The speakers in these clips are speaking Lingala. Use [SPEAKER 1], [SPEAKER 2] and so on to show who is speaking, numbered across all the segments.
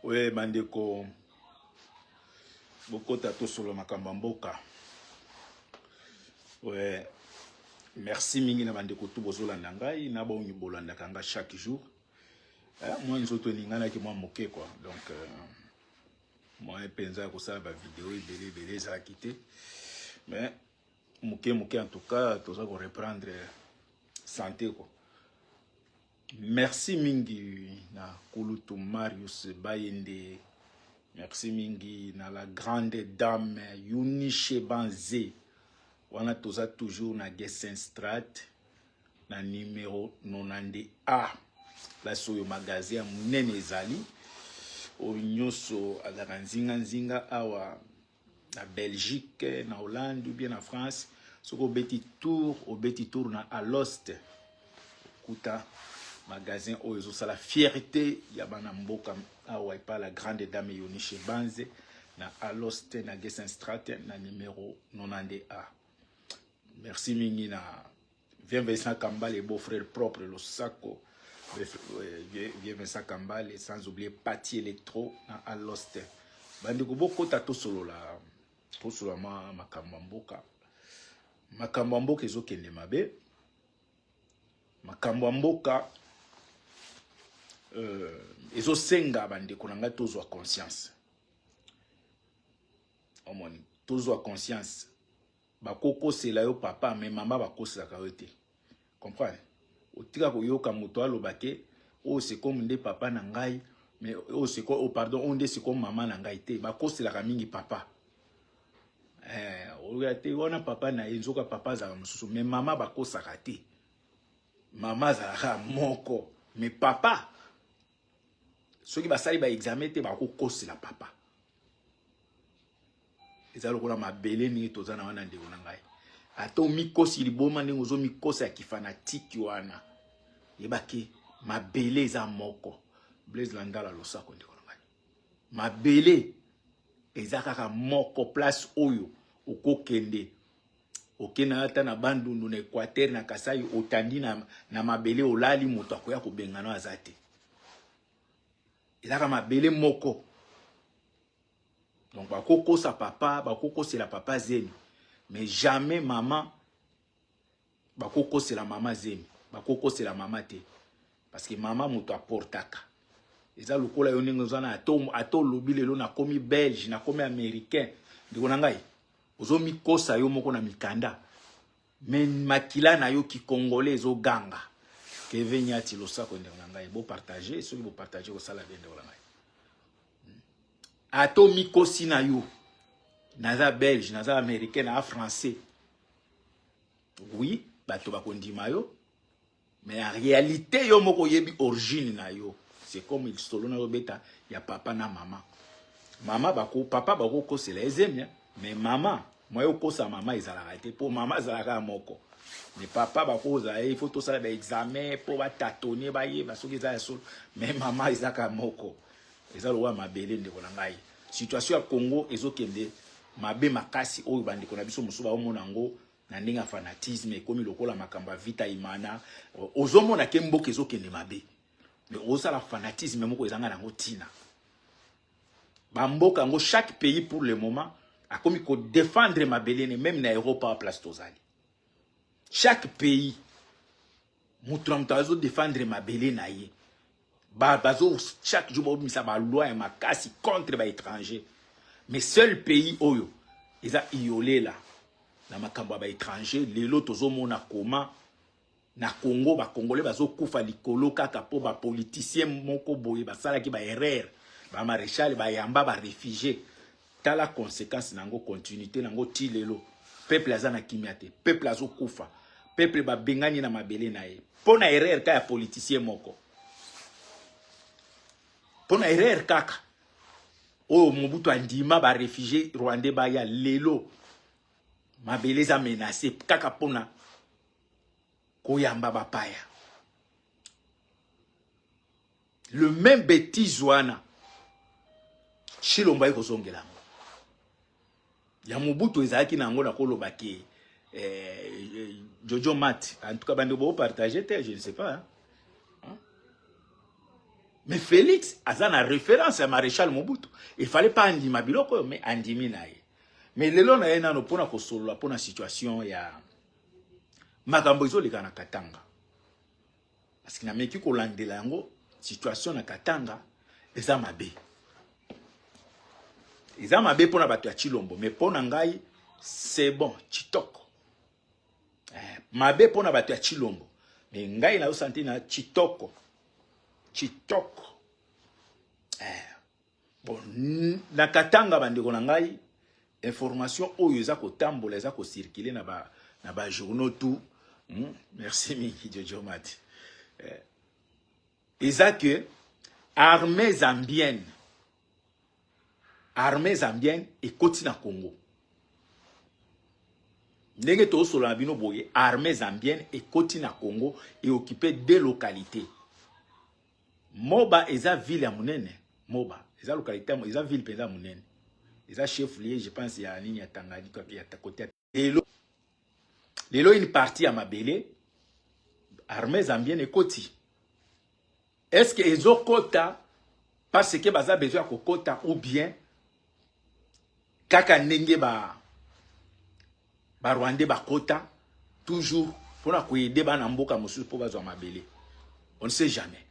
[SPEAKER 1] Oui, bandeko bokota to solo makambo mboka. Ouais, merci mingi na bandeko tout bozolanda ngai na bongi bolanda kanga chaque jour. Moi nzoto ningana ki moi moke quoi. Donc moi penza ko ça ba vidéo belé ça quitté. Mais moke en tout cas tout ça ko reprendre santé quoi. Merci mingi na Kulutu Marius Bayende. Merci mingi na la grande dame Yunishe Banze. On a toujours na Gessenstrat na numéro 90A. La soyo magasin munene ezali. O nyoso azaka nzinga awa na Belgique, na Hollande ou bien na France. Soko beti tour na Alost. Kuta magasin oyo la fierté ya bana mboka awa pa la grande dame Yunishe Banze na Alost na Gessenstrat na numéro 90A. Merci mingi na Vincent Kambale, beau-frère propre, le Sako. Vincent Kambale, sans oublier Pati Electro na Alost. Bandeko boko ta to solo la makambamboka. Makambamboka ezo kende mabe. Makambamboka ezo senga bandeko nanga tozwa conscience. Omoni, tozwa conscience. Bakoko c'est là yo papa mais maman bakose la karote. Comprendre? Otika ko yoka moto alobake o c'est comme ndé papa na ngai mais o c'est quoi pardon on ndé c'est comme maman na ngai te bakose la mingi papa. O yate wana papa na enzoka papa za mususu mais maman bakosa kate. Maman za moko mais papa soki basali ba examen te bakokose la papa. Ezalo kona mabele ni tozana wana ndeko na ngai. Ato mikosi liboma ndenge ozo mikosi ya kifanatiki wana. Yebaki mabele za moko. Blaise Landala losako ndeko na ngai. Mabele eza kaka moko place oyo okokende. Okena ata na bandundu na Equateur na Kasai otandi na mabele olali moto akoya ko bengana azate. Eza kaka mabele moko. Donc, bakoko sa papa, bakoko c'est la papa zemi. Mais jamais maman, bakoko c'est la maman zemi. Bakoko c'est la maman te. Parce que maman mouto apportaka. Eza lokola yo ndenge zana ato lobi lelo na komi belge, na komi américain. Ndiko na ngai. Ozo mikosa yo moko na mikanda. Mais makila na yo ki congolais zo ganga. Ke venyati lo sako ndiko na ngai. Bo partager, ceux qui bo partager ko sala bende ko na ngai. Ato mikosi na yo naza belge naza américain na français oui bato bakondima yo mais en réalité yo moko yebi origine na yo c'est comme il solo na yo beta ya papa na maman papa bako kosela ezemia mais maman moi yo kosa maman ezalaka te po maman ezalaka moko mais papa bako za il faut to sala ba examen po ba tâtonner ba yeba soki za solo mais maman ezalaka moko. Ezalo wa mabele ndeko na ngai. Situation ya Congo ezokende mabe makasi oyo bandeko na biso musuba omona ngo na ndinga fanatisme komi lokola makamba vita imana ozomona ke mboka ezokende mabe. Mais osala fanatisme moko ezanga nango tina. Ba mboka ngo chaque pays pour le moment a komi ko défendre mabele même na Europe à place tozali. Chaque pays mutramuto défendre mabele na ye. Bazo chaque jour ba ba loi et makasi contre ba étranger. Mais seul pays oyo eza iolé là na makambo ba étranger lelo tozomona koma na Congo ba congolais bazo kufa likolo kaka po ba politicien moko boye basala ki ba erreur ba maréchal ba yamba ba réfugié tala conséquence nango continuité nango ti lelo peuple azana kimiate peuple azo kufa peuple ba bengani na mabele na ye pona erreur ka ya politicien moko. Pona erreur kaka. Oh Mobutu andima ba réfugié rwandais ba ya lelo. Mabeleza menacé kaka pona koyamba ba paya. Le même bêtise wana. Chilomba ekozongela. Ya Mobutu ezaki nango na koloba ke Jojo Mat en tout cas bande bo partager je ne sais pas hein? Mais Félix a une référence à Maréchal Mobutu. Il fallait pas andima biloko mais andimi na ye. Mais lelo na ye nano pona ko solo pona situation ya makambo ezoleka na Katanga. Parce que na meki ko landela yango situation na Katanga eza mabe. Eza mabe pona bato ya Chilombo mais pona ngai c'est bon, chitoko. Mabe pona bato ya Chilombo. Mais ngai na senti na chitoko. Chitoko. Bon, na Katanga bandeko na ngai information oyo eza ko tambola eza ko circuler na ba journaux tout. Merci Miki Jojo Mati. Eza que armée zambienne et koti na Congo. Ndenge to solo na bino boye armée zambienne et koti na Congo et occupé deux localités. Moba eza ville ya munene. Moba eza localité eza ville peza munene. Eza chef lié je pense ya nini ya Tanganyika ya côté. Lelo une partie à Mabele armée zambienne et koti. Est-ce que ezo kota parce que baza besoin ko kota ou bien kaka ndenge ba Rwandais ba kota toujours pour na ko aider ba na mboka mosusu pour bazwa Mabele. On ne sait jamais.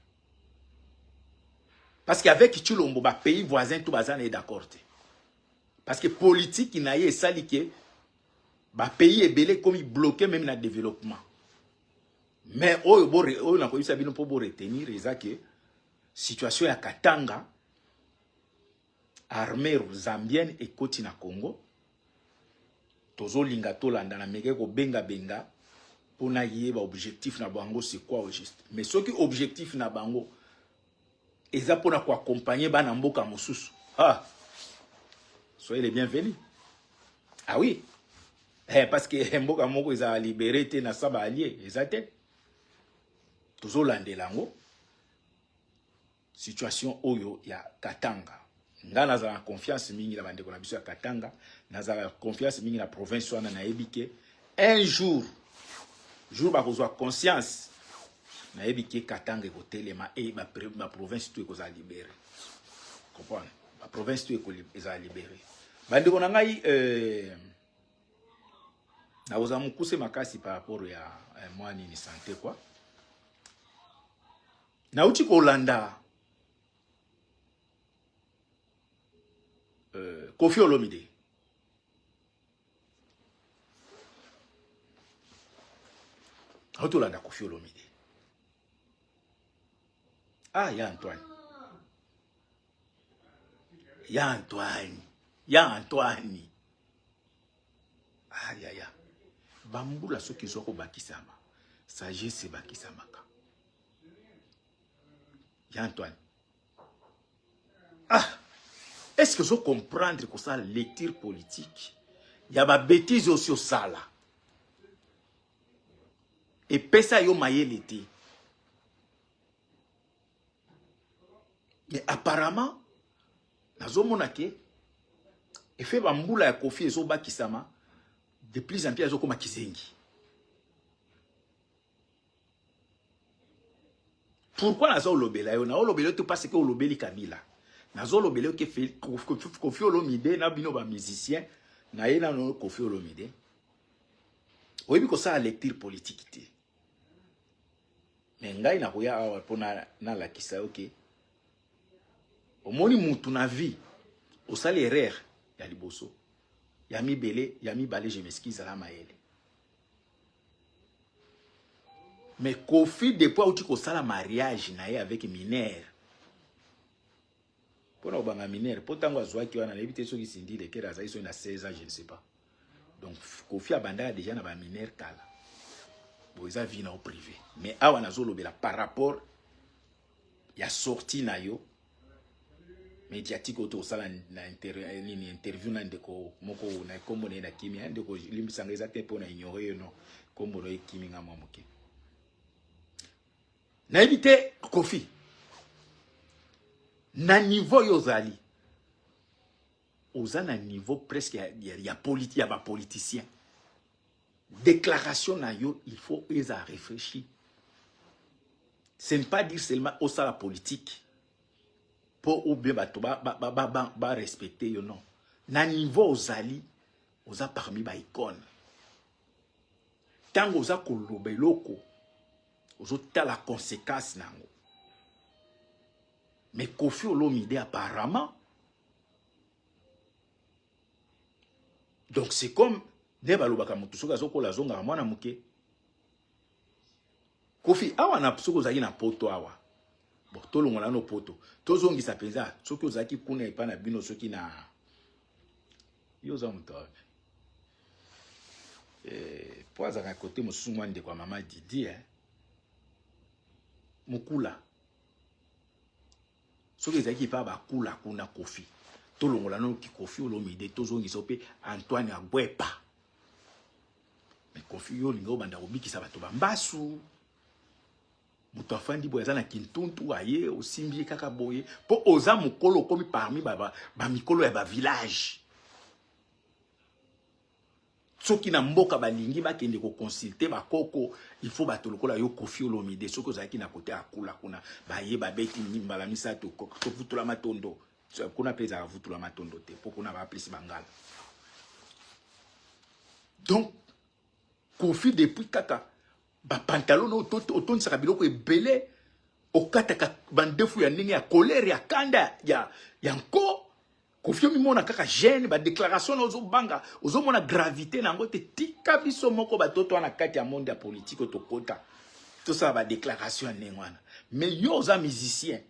[SPEAKER 1] Parce qu'avec Chilombo, ba pays voisin tout bazan est d'accord. Parce que politique na ye sali que ba pays est belé comme il bloqué même le développement. Mais on a connu ça bien pour retenir que situation ya Katanga armée zambienne et koti na Congo tozo linga to landa na meke ko benga pour na yeba objectif na bango c'est quoi au juste. Mais ce qui objectif na bango eza pona ko accompagner bana mboka mosusu. Ah. Soyez les bienvenus. Ah oui. Parce que mboka moko eza libéré te na saba allié, ezate. Tozo lande lango. Situation oyo ya Katanga. Nga nazala confiance mingi na bandeko na biso ya Katanga, nazala confiance mingi na province wana na ebike. Un jour ba kozwa conscience na ebike Katanga ko telema et ma province tout ko za libéré. Comprendre? Ma province tout ko za libéré. Bandeko na ngai na oza mukuse makasi par rapport ya mwani ni santé quoi. Na uti ko landa Kofi Olomide. Auto landa Kofi Olomide. Ah, ya Antoine. Ya Antoine. Ya Antoine. Ah, ya. Bambula soki zoko bakisama. Sagesse bakisamaka. Ya Antoine. Ah. Est-ce que vous comprenez que ça lecture politique? Il y a des bêtises aussi au sala. Et pesa yo maye l'été. Mais apparemment, nazo monake et fait bambula ya Kofi ezo bakisama de plus en plus azo koma kizengi. Pourquoi nazo lobela yo na lobela tout parce que lobeli Kabila. Nazo lobele ke Kofi Olomide na bino ba musicien na ye na no Kofi Olomide. Oyebi ko sa lecture politique te. Mais ngai na koya awa pona na la kisa ok. Omoni mutu na vie o sali erreur ya liboso. Ya mi balé je m'excuse à la maele. Mais Kofi depuis outi ko sala mariage na ye avec mineur. Pour obanga mineur, pourtant azwaki wana lebite soki sindi de kera za iso na 16 ans, je ne sais pas. Donc Kofi abanda déjà na ba mineur kala. Boza vie na au privé. Mais awa nazolobela par rapport ya sorti na yo médiatique auto sala na interview na ndeko moko na kombo na kimia ndeko limbisanga ezate pona ignorer no kombo no kimi nga mamuke. Na éviter Kofi. Na niveau yozali. Oza na niveau presque ya politique ya ba politicien. Déclaration na yo, il faut eza réfléchir. Ce n'est pas dire seulement au la politique. pour ou bien ba respecter yo non. Na niveau ozali, oza parmi ba icône. Tango oza koloba eloko, ozo ta la conséquence nango. Mais Koffi Olomide apparemment. Donc c'est comme Neba Lobaka Mutusoka Zoko la zonga mwana muke. Koffi awa na psoko zaki na poto awa. Bon, tolongola no poto. Tozongi sa penza, soki ozaki kuna epa na bino soki na yo za mutawa. Po azaka kote mosusu mwande kwa mama Didi mukula. Soki ezaki pa bakula kuna Koffi. Tolongola no ki Koffi Olomide tozongi sope Antoine Agwepa. Mais Koffi yo lingo banda obikisa bato bambasu. Muto afandi boya na kintuntu aye osimbi kaka boye po oza mukolo komi parmi ba mikolo ya ba village. Soki na mboka balingi bakende ko consulter bakoko, il faut batolokola yo Koffi Olomide soki ozaki na kote akula kuna baye babeti mbala misato to vutula matondo. Kuna peza a vutula matondo te po kuna ba plus bangala. Donc Koffi depuis kaka ba pantalon auton saka biloko ebele okataka bandefu ya ndenge ya colère ya kanda ya nko Koffi mimona kaka gêne ba déclaration ozo banga ozo mona gravité nango te tika biso moko batoto na kati ya monde ya politique to kota tout ça ba déclaration nengwana. Mais yo za musicien.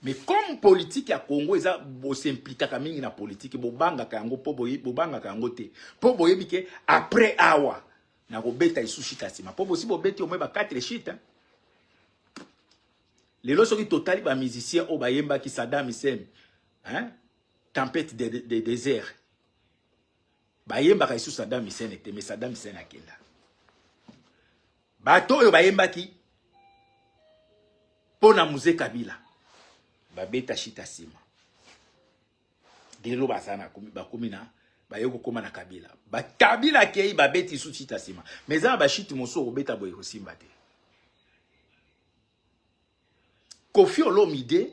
[SPEAKER 1] Mais comme politique ya Congo eza bo s'impliquer ka mingi na politique bo banga ka yango po boye bo banga ka yango te po boye bike après awa na kobeta isushita sima po bosi bo beti au moins ba 4 shit les loso qui totali ba musicien o ba yemba ki Saddam Hussein tempête de désert ba yemba ka isu Saddam Hussein était mais Saddam Hussein akenda bato yo ba yemba ki pona muze Kabila ba beta shita sima delo basana bakomi na bayoko koma na Kabila ba Kabila kei ba beti su shita sima mais za ba shiti moso obeta boye kosimba te. Koffi Olomide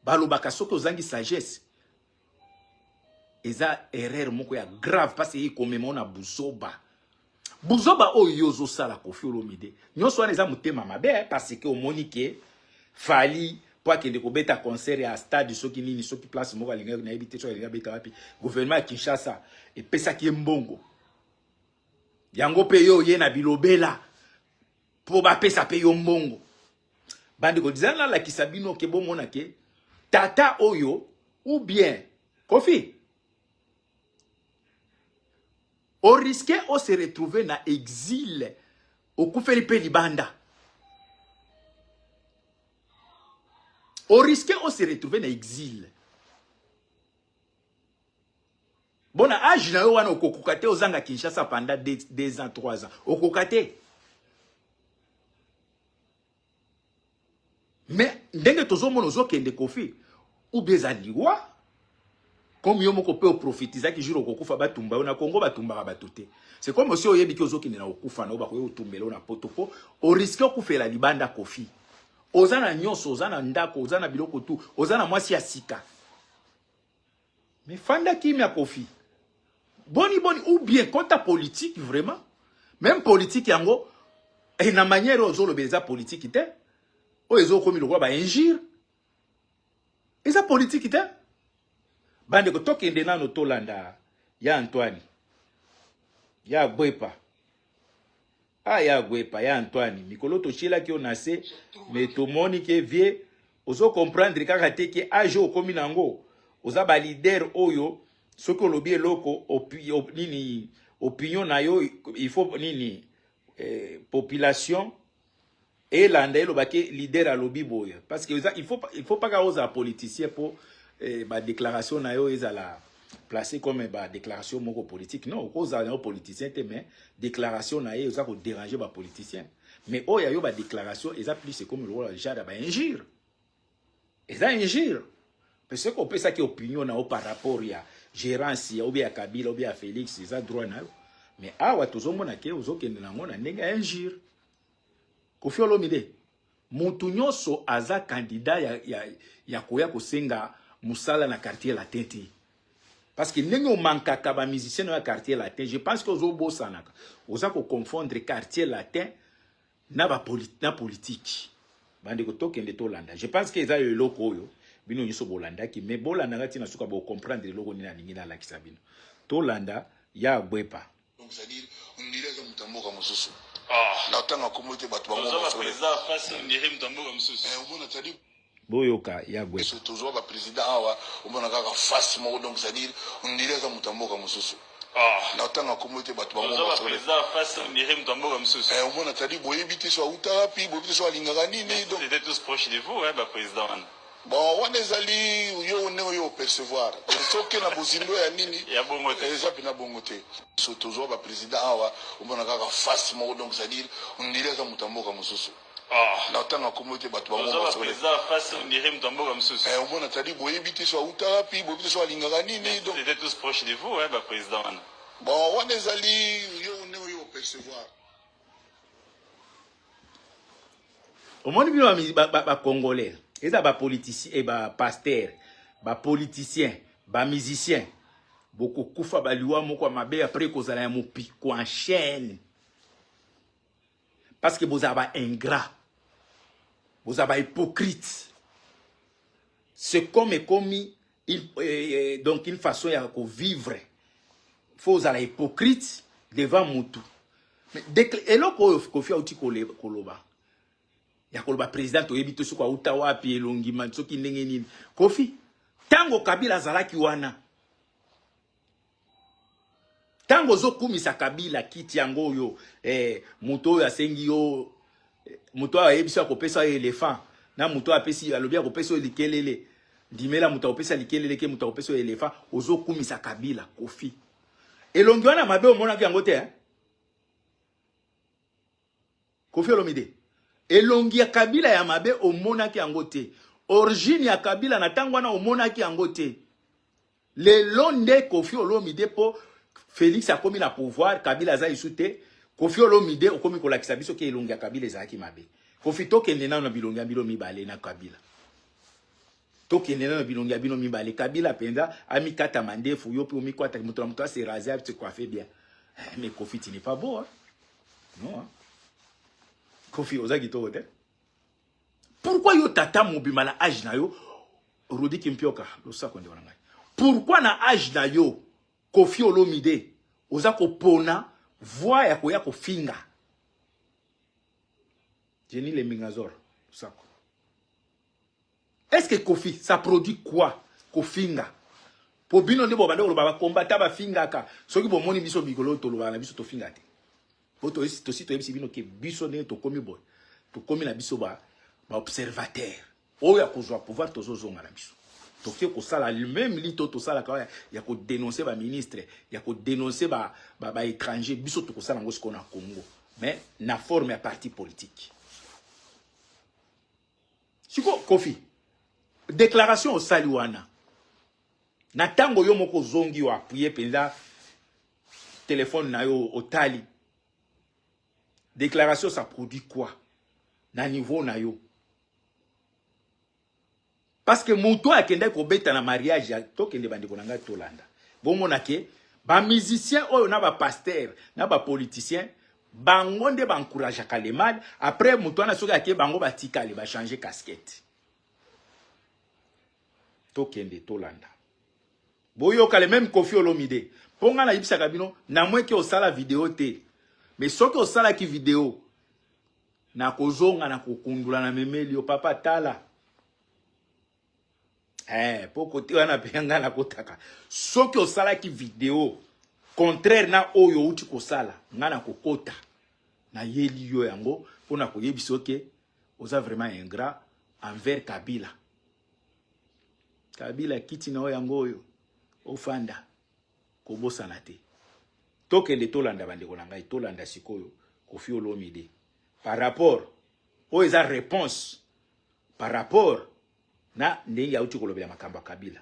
[SPEAKER 1] balobaka soki ozangi sagesse eza erreur moko ya grave parce que komema na buzoba oyo yozo sala Koffi Olomide nyonso wana eza mutema mabe parce que omoni ke fali po akende kobeta concert ya stade soki nini soki place moko alinga na ebite so alinga beta wapi gouvernement ya Kinshasa epesaki mbongo yango pe yo ye na bilobela po ba pesa pe yo mbongo bande ko dizana la kisabino ke bomona ke tata oyo ou bien Koffi au risque de se retrouver na exil au Koufeli pe libanda. Au risque de se retrouver na exil. Bon âge na yo wana okokukate ozanga Kinshasa pendant 2 ans 3 ans. Okokate. Mais ndenge tozo mono zo kende Koffi ou bien zaliwa comme yo moko pe o profitiza ki juro kokufa batumba na Congo batumba batote. C'est comme si oyebi ki ozo kende na okufa na oba ko tumbelo na potopo au risque okufela libanda Koffi. Ozana nyonso ozana ndako ozana biloko tu ozana mwasi ya sika. Mais fanda kimia Koffi. Boni ou bien contre politique vraiment. Même politique yango et na manière ozo lobeza politique te. O ezo komi lokwa ba injure. Eza politique te. Bande ko tokende nano tolanda ya Antoine. Ya Agwepa. Ya Agwepa ya Antoine. Mikolo to chila ki onase mais to moni ke vie ozo comprendre kaka te ke ajo komi nango. Oza ba leader oyo soko lobi eloko nini opinion na yo il faut nini population et landa lo bake leader à lobby boy parce que il faut pas ka oza politicien pour ba déclaration na yo ezala placé comme ba déclaration moko politique non oza na politicien te mais déclaration na yo oza ko déranger ba politicien mais oya yo ba déclaration eza plus c'est comme le genre ba injure eza injure parce que on peut ça qui opinion na par rapport ya gérance ya ou bien Kabila ou bien Félix eza droit na yo mais awa tozomona ke ozokende na ngona ndenge injure Koffi Olomide mutu nyonso aza candidat ya koya kosenga musala na quartier latin te. Parce que ndenge omankaka ba musicien na quartier latin, je pense que ozobosanaka oza ko confondre quartier latin na politique. Bande ko tokende tolanda. Je pense que eza eloko oyo bino nyiso bolanda ki mais bolanda ngati na suka bo comprendre eloko nina ningi na lakisa bino. Tolanda ya gwepa.
[SPEAKER 2] Donc c'est-à-dire on dirait que mutamboka mususu. Ah, na tanga komote batu bango ba président face on dirait mutamboka mususu. On mona c'est-à-dire
[SPEAKER 1] boyoka ya gwepa.
[SPEAKER 2] C'est toujours ba président awa on mona kaka face mo donc c'est-à-dire on dirait que mutamboka mususu. Ah, na tanga komote batu bango ba président face on dirait mutamboka mususu. On mona c'est-à-dire boyebite so utapi boyebite so alingaka nini donc c'était tous proches de vous hein ba président. Bon, on est allé yo percevoir. Sauf que na bozindo ya nini ya bongote. Eza pina bongote. So toujours ba président awa on mona kaka face mo donc c'est-à-dire on dirait que mutamboka mususu. Ah, na tanga komote batu bango ba président face on dirait mutamboka mususu. On mona c'est-à-dire boyebite so utapi boyebite so alingaka nini donc c'était tous proches de vous hein ba président. Bon, on est allé yo percevoir.
[SPEAKER 1] Au monde bino ba congolais. Et ça, politicien, pasteur, politicien, musicien. Beaucoup koufa baliwa moko mabe après qu'on a un pico en chaîne. Parce que vous avez ingrat, vous avez hypocrite. C'est comme donc une façon de vivre. Il faut être hypocrite devant Moutou. Mais et là, qu'on fait aussi koloba. Ya koloba président to yebito suka uta wapi elongi mansoki ndenge nini Kofi tango Kabila zalaki wana tango zo kumisa Kabila kiti yango yo muto ya sengi yo muto ayebisa ko pesa elephant na muto apesi alobia ko pesa likelele ndimela muto opesa likelele ke muto opesa elephant ozo kumisa Kabila Kofi elongi wana mabe omona yango te Kofi Olomide elongi ya Kabila ya mabe omonaki yango te. Origine ya Kabila na tango wana omonaki yango te. Le londe Kofi Olomide po Félix akomi na pouvoir Kabila za isute Kofi Olomide okomi kolakisa biso ke elongi ya Kabila ezaki mabe. Kofi tokende na bilongi ya bino mibale na Kabila. Tokende na bilongi ya bino mibale Kabila penza amikata mandefu yo pe omikwata muto na muto se raser se coiffer bien. Mais Kofi tu n'es pas beau hein? Non hein? Kofi ozaki to te. Pourquoi yo tata mobima na âge na yo Rodi Kimpioka lo sako nde wana ngai. Pourquoi na âge na yo Kofi Olomide ozako pona voix ya koya ko finga. Jenny le Mingazor sako. Est-ce que Kofi ça produit quoi Kofinga? Po bino ndebo bande ko ba combattre ba finga ka. Soki bo moni biso bigolo to lo bana biso to finga te. Poto esi to sito ebisi bino ke biso ne to komi boy to komi na biso ba observateur oya kozwa pouvoir to zozonga na biso to ke ko sala lui-même lito to sala ka ya ko dénoncer ba ministre ya ko dénoncer ba étranger biso to ko sala ngo siko na Congo mais na forme ya parti politique siko Kofi déclaration au saliwana na tango yo moko zongi wa appuyer penza téléphone na yo otali. Déclaration, ça produit quoi? Na niveau na yo. Parce que muto akende ko beta na mariage to kende bande konanga tolanda. Bon monake ba musicien oyo na ba pasteur, na ba politicien, bangonde ba encourage kalemal après muto na soka ke bango batika le ba changer casquette. To kende tolanda. Boyo kale même Kofi Olomide. Ponga na yibisa kabino na mwe ke osala vidéo te. Mais ce que osala ki vidéo na kozonga na kokundula na memeli o papa tala poko te wana penga na kotaka ce que osala ki vidéo contraire na oyo uti kosala ngana kokota na yeli yo yango pona koyebisa ke oza vraiment ingrat envers Kabila kiti na yango oyo ofanda kobosana te. Tokende tolanda bandeko na ngai tolanda sikoyo Kofi Olomide par rapport aux réponse par rapport na ndenge ya uti kolobela makamba Kabila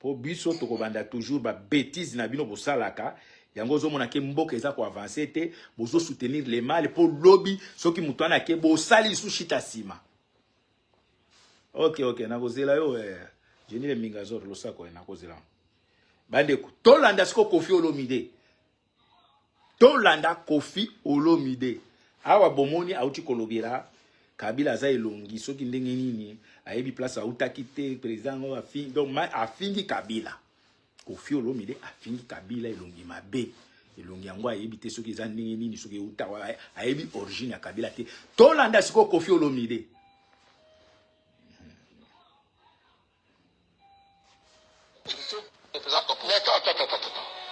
[SPEAKER 1] po biso to kobanda toujours ba bêtise na bino bosalaka yango zo mona ke mboka eza ko avancer te bozo soutenir les mâles pour lobby soki mutu ana ke bo sali su shita sima. Ok na kozela yo je ni le mingazor lo sako na kozela bande ko tolanda siko Koffi Olomide tolanda Koffi Olomide awa bomoni auti kolobira Kabila za elongi soki ndenge nini ayebi place autaki te président ngo afingi donc afingi Kabila Koffi Olomide afingi Kabila elongi mabe elongi yango ayebi te soki za ndenge nini soki uta ayebi origine ya Kabila te tolanda siko Koffi Olomide.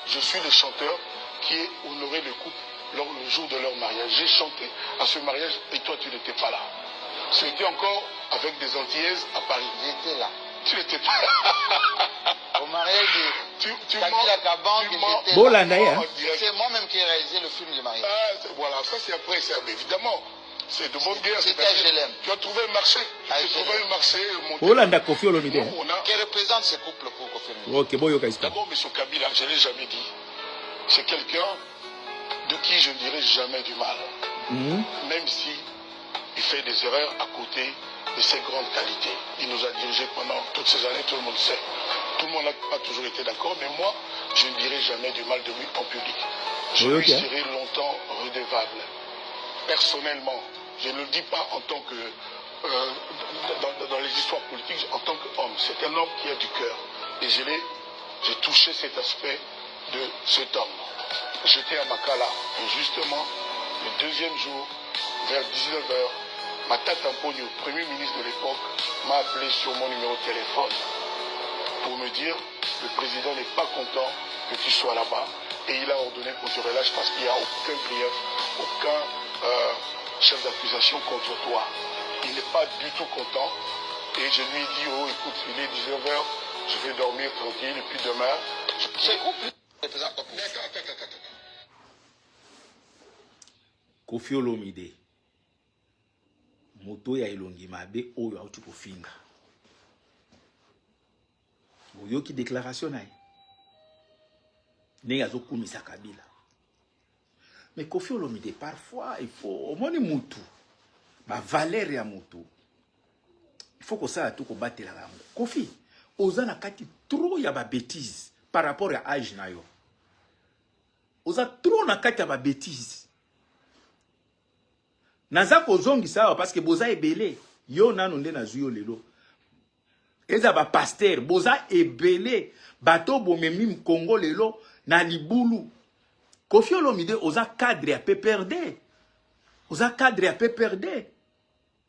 [SPEAKER 2] Je suis le chanteur qui est honoré le couple le jour de leur mariage. J'ai chanté à ce mariage et toi tu n'étais pas là. Tu étais encore avec des Antillaises à Paris. J'étais là. Tu n'étais pas là. Au mariage de Kabila Kabange, c'est moi-même qui ai réalisé le film de mariage. Voilà, ça c'est après, évidemment. C'est de bonne guerre. Tu as trouvé le marché. Tu as trouvé le marché.
[SPEAKER 1] Koffi Olomide.
[SPEAKER 2] Qui représente ce couple pour Koffi
[SPEAKER 1] Olomide.
[SPEAKER 2] D'abord, M. Kabila, je ne l'ai jamais dit. C'est quelqu'un de qui je ne dirai jamais du mal. Même si il fait des erreurs à côté de ses grandes qualités. Il nous a dirigés pendant toutes ces années, tout le monde sait. Tout le monde n'a pas toujours été d'accord, mais moi, je ne dirai jamais du mal de lui en public. Je lui serai longtemps redevable. Personnellement, je ne le dis pas en tant que dans les histoires politiques, en tant qu'homme. C'est un homme qui a du cœur. Et j'ai touché cet aspect de cet homme. J'étais à Makala et justement, le deuxième jour, vers 19h, ma tante Amponi, le premier ministre de l'époque, m'a appelé sur mon numéro de téléphone pour me dire le président n'est pas content que tu sois là-bas et il a ordonné qu'on te relâche parce qu'il n'y a aucun grief, aucun chef d'accusation contre toi. Il n'est pas du tout content et je lui ai dit, oh écoute, il est 19h, je vais dormir tranquille et puis demain...
[SPEAKER 1] Koffi Olomide moto ya elongi mabe oyo auti kofinga oyoki déclaration na ye ndenge azokumisa Kabila. Mais Koffi Olomide parfois il faut omoni mutu ba valeur ya mutu il faut kosala to kobatela yango. Koffi oza na kati trop ya ba bêtise par rapport à âge na yo, oza trop na kati ya ba bêtise. Naza kozongisa awa parce que boza ebele yo nanu nde nazuyo lelo eza ba pasteur boza ebele bato bomemi Congo lelo na libulu. Koffi Olomide oza cadre ya PPRD, oza cadre ya PPRD.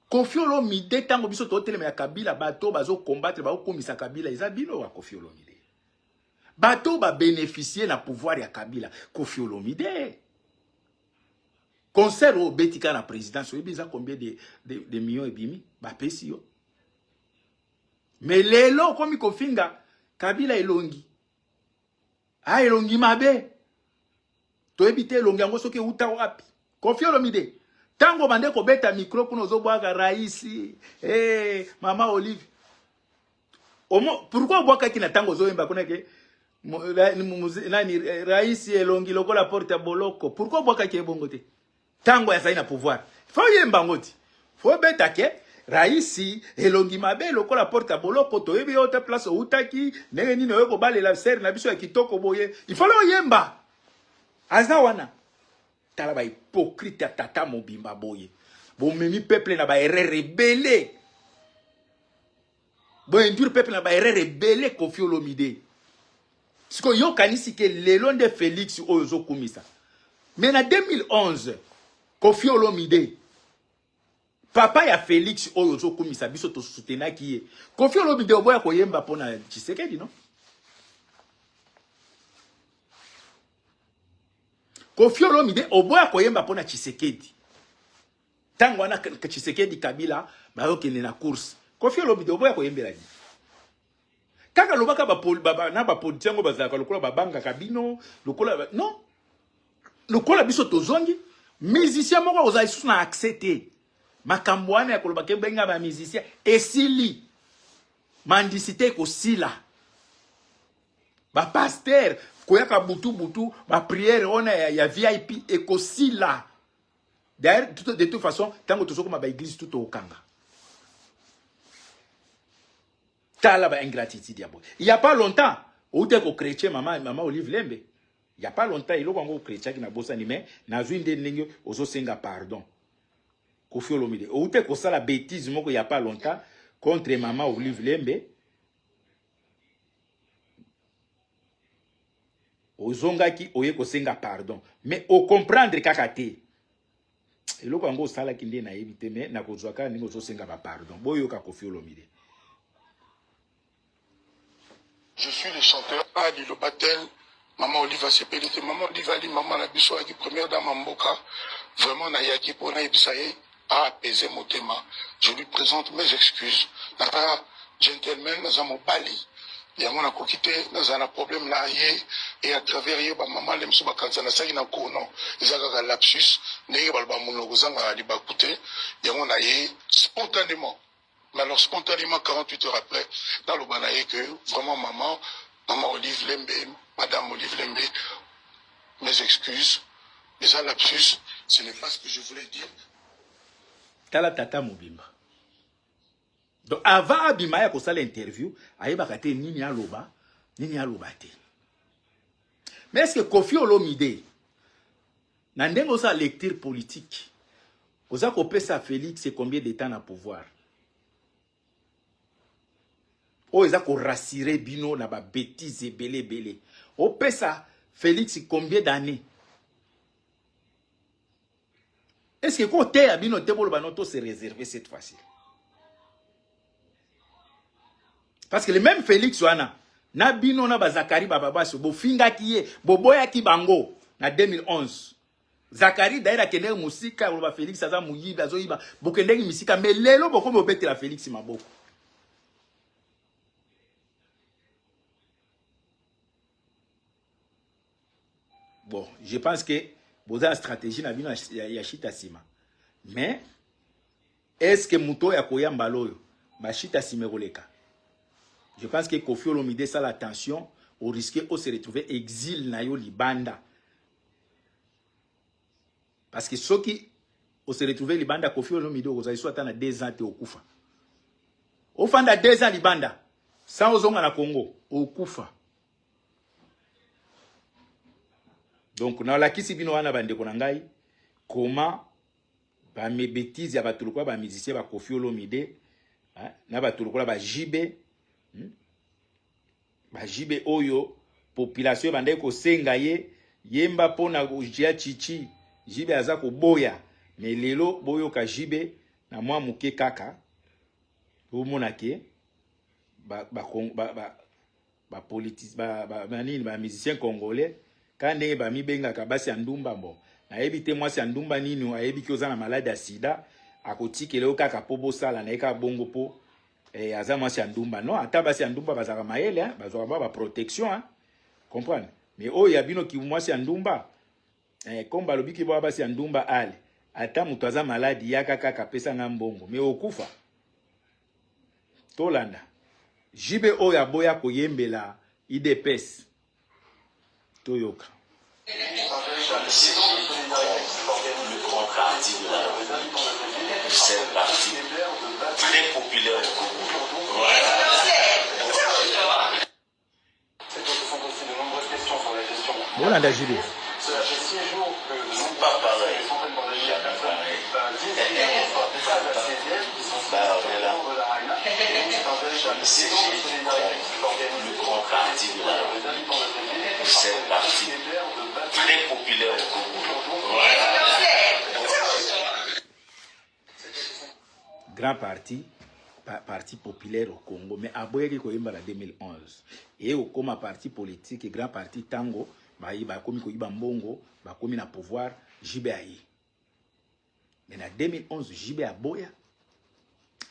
[SPEAKER 1] Koffi Olomide tango biso to telema ya Kabila bato bazo combattre ba komisa Kabila eza bino wa Koffi Olomide. Bato ba bénéficier na pouvoir ya Kabila Koffi Olomide. Concert au Betika na présidence, oui, bizarre combien de millions et bimi, bah pesi yo. Mais lelo comme kofinga Kabila elongi. Ah elongi mabe. To ebite elongi ngo soki uta wapi. Koffi Olomide. Tango bande ko beta micro kuno zo bwaga raisi. Mama Olive. Pourquoi bwaka kina tango zo emba kuna ke nani raisi elongi lokola porte boloko. Pourquoi bwaka ke bongote? Tango ya zaina pouvoir. Faut yemba ngoti. Faut beta ke raisi elongi mabe lokola porte boloko to yebi yote place utaki nenge nini oyeko balela ser na biso ya kitoko boye. Il faut lo yemba. Azna wana. Tala ba hypocrite tata mobimba boye. Bon memi peuple na ba erreur rebelle. Bon induire peuple na ba erreur rebelle Koffi Olomide. Siko yo kanisi ke lelo de Félix oyo kumisa. Mais en 2011 Koffi Olomide papa ya Félix oyo kumisa biso to soutenaki ye. Koffi Olomide oboya koyemba pona Tshisekedi non? Koffi Olomide oboya koyemba pona Tshisekedi. Tango wana Tshisekedi Kabila bayokende na course. Koffi Olomide oboya koyembela ni. Kaka lobaka na ba politiango bazaka lokola babanga kabino lokola non. Lokola biso tozongi musicien moko oza isu na accepter makambo wana ya koloba ke benga ba musicien esili mandicité ko sila ba pasteur koyaka butu ba prière on ya VIP ekosila. D'ailleurs de toute façon tango tozoko ma ba église tout au kanga. Tala ba ingratitude yabo. Il y a pas longtemps, ou te ko chrétien maman Olive Lembe. Il y a pas longtemps il ko chrétien qui na bossa ni mais na zwinde ndenge ozo senga pardon. Kofi Olomide. Ou te ko sala bêtise moko il y a pas longtemps contre maman Olive Lembe. Ozonga ki oye ko senga pardon. Mais au comprendre kakate. Eloko yango sala ki nde na yebite mais na kozwaka ningo ozo senga ba pardon. Boyo ka Kofi Olomide.
[SPEAKER 2] Je suis le chanteur Ali le Batel, Maman Oliva Sepelite, Maman Oliva Ali, Maman Nabiso qui première dame Mboka, vraiment Nayaki pour Naïbsaye a apaisé mon thème. Je lui présente mes excuses. Nata gentleman, Nazamo Bali. Il y a mon quitté, dans un problème là, et à travers maman les msuba kanza na saki na kono, izaka lapsus, nege balba muno gozanga libakute, il y a mon spontanément. Mais alors spontanément 48 heures après, dans le banaye que vraiment maman Olive Lembe, madame Olive Lembe, mes excuses, les un lapsus, ce n'est pas ce que je voulais dire.
[SPEAKER 1] Tala tata mobimba. Donc avant Abimaya ko sala interview, ayeba kate nini aloba te. Mais est-ce que Kofi Olomide na ndengo sa lecture politique, oza ko pesa Félix c'est combien de temps na pouvoir? O eza ko rassurer bino na ba bêtises belé. O pesa Félix combien d'années? Est-ce que côté abino te bolo banoto se réserver cette fois-ci? Parce que le même Félix wana na bino na bazakari bababaso bo finga kiye boboya ki bango na 2011. Zakari d'ailleurs kende musika ba Félix aza muyiba azoyiba bokende misika mais lelo boko mobete la Félix maboko. Bon, je pense que vous avez une stratégie na bino ya shita sima. Mais est-ce que muto ya koya mbaloyo ba shita sima roleka? Je pense que Kofi Olomide ça l'attention au risque de se retrouver exil na yo libanda. Parce que ceux qui se retrouver libanda Kofi Olomide oza soit na 2 ans te okufa. Ofanda 2 ans libanda sans ozonga na Congo okufa. Donc na la kisi bino wana bande ko ngai comment ba me bêtises ya batuluko ba musicien ba Kofi Olomide na batuluko ba JB ba JB oyo population bande ko senga yemba pona ujia chichi JB aza ko boya mais lelo boyo ka JB na mwa muke kaka omona ke ba politique ba musicien congolais kande ba mibenga ka basi andumba bon na ebite mwasi andumba nini ayebi ki ozana malade ya sida akotikele okaka po bosala na eka bongo po aza mwasi andumba non ata basi andumba bazaka mayele bazwa ba protection comprendre mais oyo ya bino ki mwasi andumba comme balobi ki ba basi andumba ale ata mutu aza malade yaka kaka pesa nga mbongo mais okufa tolanda jibe oyo aboya koyembela IDPS Toyoka. Le
[SPEAKER 3] grand parti de la République, c'est un parti très populaire au Congo.
[SPEAKER 1] Voilà la JB.
[SPEAKER 3] C'est pas pareil. Jamais pareil. Le grand parti de la République, c'est un parti très populaire au Congo.
[SPEAKER 1] Grand parti populaire au Congo, mais aboyeki koyemba la 2011. Et au comme parti politique, grand parti tango, ba komi koyiba mbongo, ba komi na pouvoir, JB ayi. Mais en 2011, JB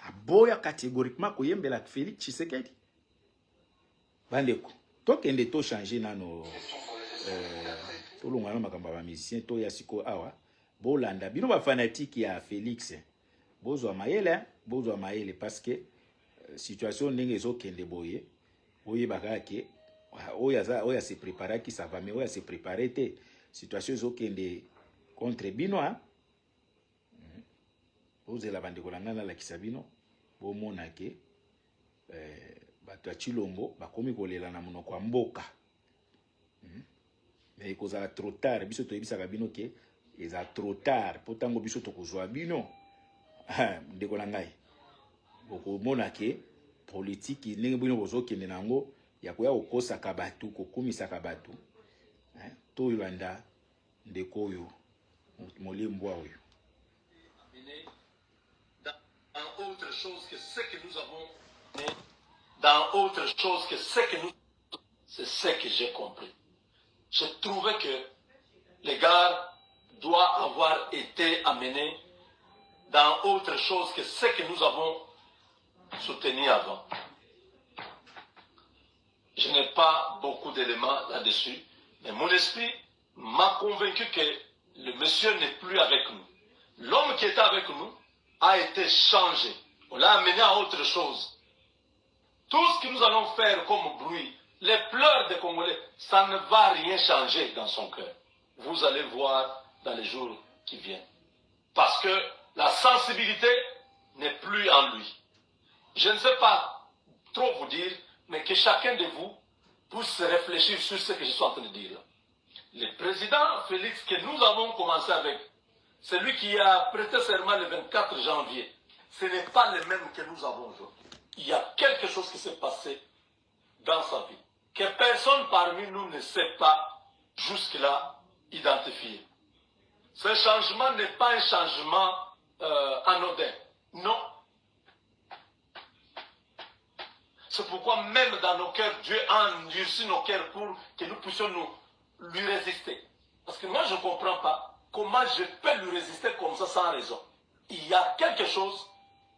[SPEAKER 1] aboya catégoriquement koyembela Félix Tshisekedi. Bandeko, tokende to changer nano tolongana makamba ba musicien to ya siko awa, bolanda bino ba fanatique ya Félix. Bozwa mayele parce que situation ndenge ezokende boye bakake oya se préparer qui ça va mais oya se préparer te situation ezokende contre bino hein ozela bandeko na ngana la kisabino bomona ke bato ya Chilombo bakomi kolela na monoko ya mboka mais kozala trop tard biso toyebisaka bino ke eza trop tard po tango biso tokozwa bino ndeko na ngai bokomona ke politique ndenge bino bozokende nango ya koya kokosaka bato kokumisaka bato to yolanda ndeko oyo molembwa oyo
[SPEAKER 4] dans autre chose que ce que nous avons dans autre chose que ce que nous c'est ce que j'ai compris. Je trouvais que les gars doivent avoir été amenés dans autre chose que ce que nous avons soutenu avant. Je n'ai pas beaucoup d'éléments là-dessus, mais mon esprit m'a convaincu que le monsieur n'est plus avec nous. L'homme qui était avec nous a été changé. On l'a amené à autre chose. Tout ce que nous allons faire comme bruit, les pleurs des Congolais, ça ne va rien changer dans son cœur. Vous allez voir dans les jours qui viennent. Parce que la sensibilité n'est plus en lui. Je ne sais pas trop vous dire, mais que chacun de vous puisse réfléchir sur ce que je suis en train de dire. Le président Félix que nous avons commencé avec, celui qui a prêté serment le 24 janvier, ce n'est pas le même que nous avons aujourd'hui. Il y a quelque chose qui s'est passé dans sa vie, que personne parmi nous ne sait pas jusque-là identifier. Ce changement n'est pas un changement anodin. Non. C'est pourquoi même dans nos cœurs, Dieu a endurci nos cœurs pour que nous puissions lui résister. Parce que moi, je ne comprends pas comment je peux lui résister comme ça sans raison. Il y a quelque chose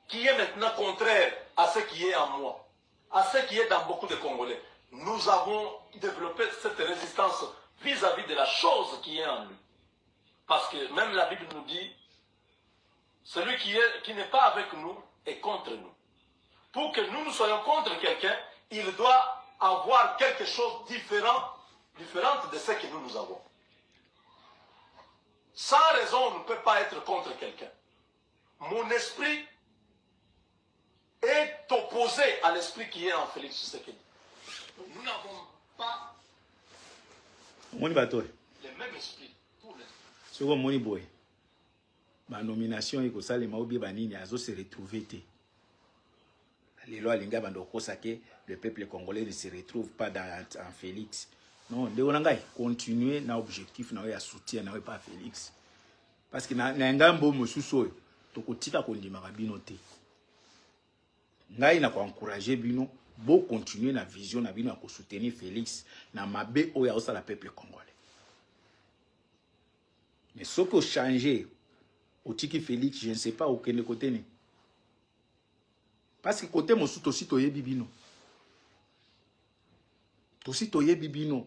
[SPEAKER 4] qui est maintenant contraire à ce qui est en moi, à ce qui est dans beaucoup de Congolais. Nous avons développé cette résistance vis-à-vis de la chose qui est en lui. Parce que même la Bible nous dit, celui qui n'est pas avec nous est contre nous. Pour que nous soyons contre quelqu'un, il doit avoir quelque chose différent de ce que nous avons. Sans raison, on ne peut pas être contre quelqu'un. Mon esprit est opposé à l'esprit qui est en Félix Tshisekedi. Nous n'avons pas le même esprit.
[SPEAKER 1] Ce que moni boy, ma nomination est que ça les maobi banini azo se retrouver te. Les lois linga bando kosake le peuple congolais ne se retrouve pas en Félix. Non, de onangai continuer na objectif na ya soutien na pas Félix. Parce que na ngambo mosusu to kotika kondima bino te. Ngai na ko encourager bino bo continuer na vision na bino ko soutenir Félix na mabe oya osala peuple congolais. Mais ce que changer au tiki Félix, je ne sais pas auquel côté ni. Parce que côté mon sous aussi toye bibino. Aussi toye bibino.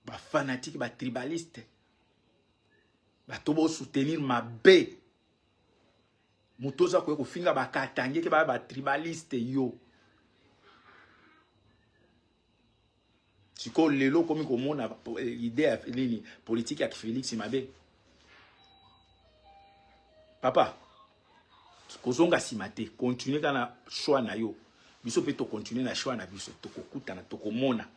[SPEAKER 1] Ba fanatique, ba tribaliste. Ba tobo soutenir ma bé. Mutoza ko finga ba katange ke ba tribaliste yo. Siko lelo komi komona idée nini politique ya Félix mabe. Papa, kozonga simate, continuer kana choix na yo. Biso pe to continuer na choix na biso, to kokuta na to komona.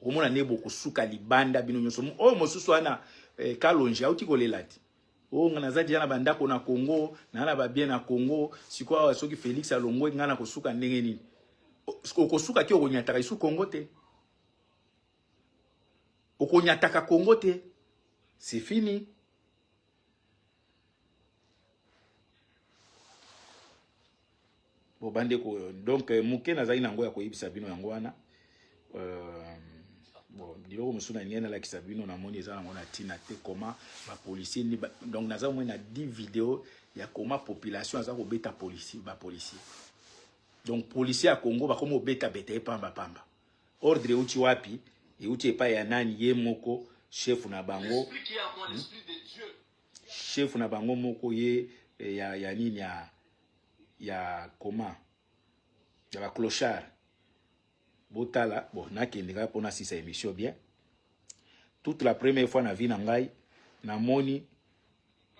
[SPEAKER 1] Komona nebo kosuka libanda bino nyoso. O mosusu ana kalonja uti kolelati. O ngana zadi na bandako na Congo, na ba bien na Congo, siko soki Félix alongo ngana kosuka ndenge nini. Okosuka ki okonyataka isu Congo te. Okonyataka Congo te. C'est fini. Bon bandeko donc muke nazali nango ya koyebisa bino yango wana. Bon diloko musuna ngena la kisabino na moni ezala ngona tina te comment ba policier ni donc naza mona 10 vidéos ya comment population aza ko beta policier ba policier. Donc policier à Congo ba komo beta pamba pamba. Ordre uti wapi et uti epa ya nani ye moko chef na bango. Chef na bango moko ye ya nini ya comment Il y a un clochard. Botala, bon, n'a qu'un gars pour si sa émission bien. Toute la première fois, na vie nangai, na moni,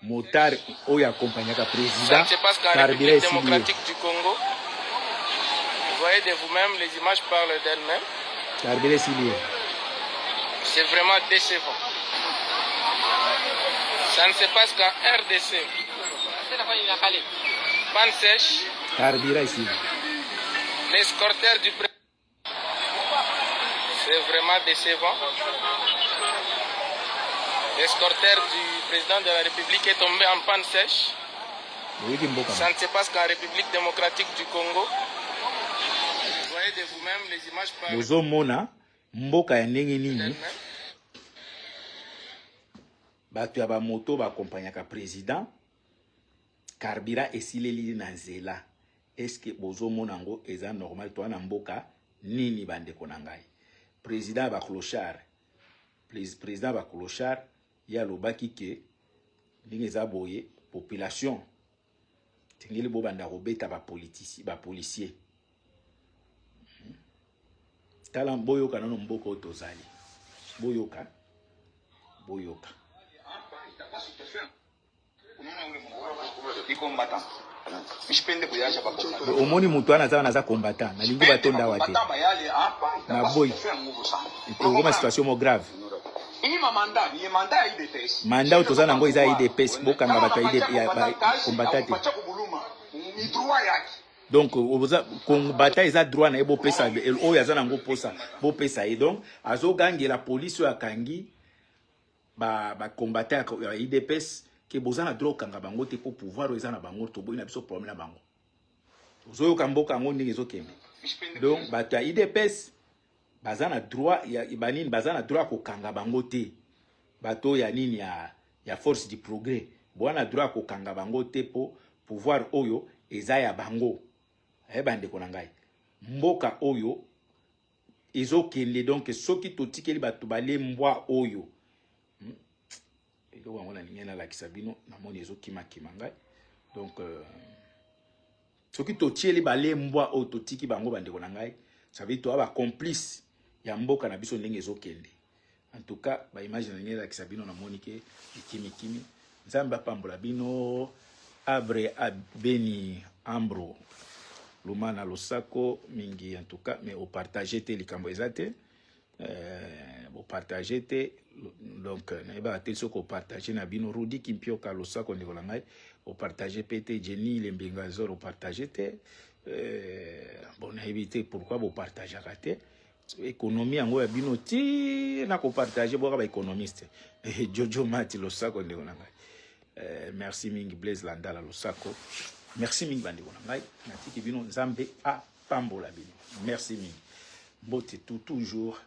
[SPEAKER 1] motard, où il accompagne le président.
[SPEAKER 5] Ça se passe qu'en République démocratique du Congo, vous voyez de vous-même, les images parlent d'elles-mêmes. C'est vraiment décevant. Ça ne se passe qu'en RDC. Panne sèche. L'escorteur du président. C'est vraiment décevant. L'escorteur du président de la République est tombé en panne sèche. Ça ne se passe qu'en République démocratique du Congo. Vous voyez de vous-même les images parlent.
[SPEAKER 1] Bozomona mboka ya ndenge nini bato ya bamoto bakompanyaka président carburant esileli na nzela. Est-ce que bozomona ngo eza normal to na mboka nini bandeko na ngai? Président ba clochard, président ba clochard ya lobaki ke ndenge za boye population tingeli bo banda robeta ba policier tala boyoka nano mboka otozali boyoka omoni mutu wana za combattant nalingi batonda wate na boy ekoma situation mo grave manda otoza nango eza IDPS bokanga bato ya combattant te. Donc combattant eza droit na ebo pesa oyo aza nango bopesa ye. Donc azogangi la police oyo akangi ba combattant ya IDPS ke bozana droit kanga bango te po pouvoir eza na bango to boyi na biso problème na bango ozoyo kamboka ngo ndenge ezokembe. Donc bato ya IDPS bazana droit ya banini bazana droit ko kanga bango te. Bato ya nini ya force du progrès bwana droit ko kanga bango te po pouvoir oyo eza ya bango. Bandeko na ngai mboka oyo ezokende. Donc soki totikeli bato bale mbwa oyo elo wangona ningena la kisabino na moni ezokima ngai. Donc soki totieli bale mbwa oyo totiki bango bandeko na ngai ça veut dire ba complice ya mboka na biso ndenge ezokende. En tout cas ba image na ningena la kisabino na moni ke kimi nzamba pambola bino abre abeni ambro Lumana Losako mingi en tout cas mais au partager te likambo ezate au partager te. Donc neba te soko partager na bino Rudi Kimpioka Losako ndiko la ngai au partager PT Jenny Lembenga Zoro au partager te bon éviter pourquoi vous partager raté économie yango ya bino ti na ko partager boka ba économiste Jojo Mati Losako ndiko la ngai. Merci mingi Blaise Landala Losako. Merci mingi bandi bona ngai natiki bino nzambe a pambola bino. Merci mingi bote toujours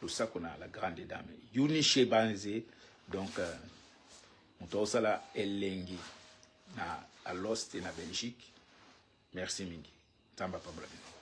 [SPEAKER 1] Losako na la grande dame Yuni Shebanze. Donc on sala elengi na à l'Ost et na Belgique. Merci mingi nzamba pambola bino.